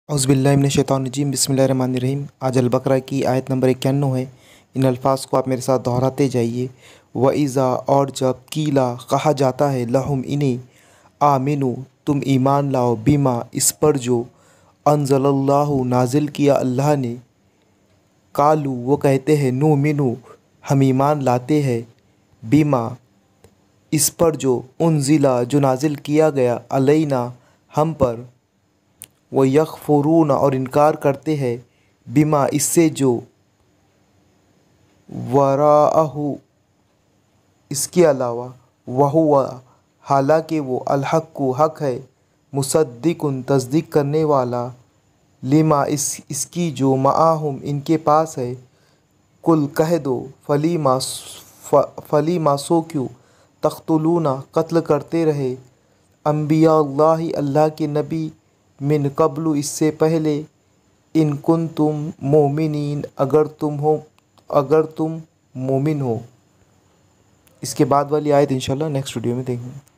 औज़ुबिल्लाहिमिनश्शैतानिर्रजीम बिस्मिल्लाहिर्रहमानिर्रहीम। आज अल-बकरा की आयत नंबर 91 है। इन अल्फाज को आप मेरे साथ दोहराते जाइए। व इज़ा, और जब, कीला, कहा जाता है, लहुम, इन्हें, आमिनु, तुम ईमान लाओ, बिमा, इस पर जो, अनज़लल्लाहु, नाजिल किया अल्लाह ने, कालू, वो कहते हैं, नुमिनु, हम ईमान लाते हैं, बिमा, इस पर जो, उनज़िला, जो नाजिल किया गया, अलैना, हम पर, व यकफ़ुरून, और इनकार करते हैं, बिमा, इससे जो, वराअहु, इसके अलावा, वहुवा, हालांकि वो, अलहक्कु, हक है, मुसद्दिकुन, तस्दीक करने वाला, लिमा, इसकी जो, माअहुम, इनके पास है, कुल, कह दो, फलीमा, सो क्यों, तख्तुलूना, कत्ल करते रहे, अम्बिया अल्लाह, अल्लाह के नबी, मिन कब्लु, इससे पहले, इन कुंतुम मोमिनीन, अगर तुम मोमिन हो। इसके बाद वाली आयत इंशाल्लाह नेक्स्ट वीडियो में देखेंगे।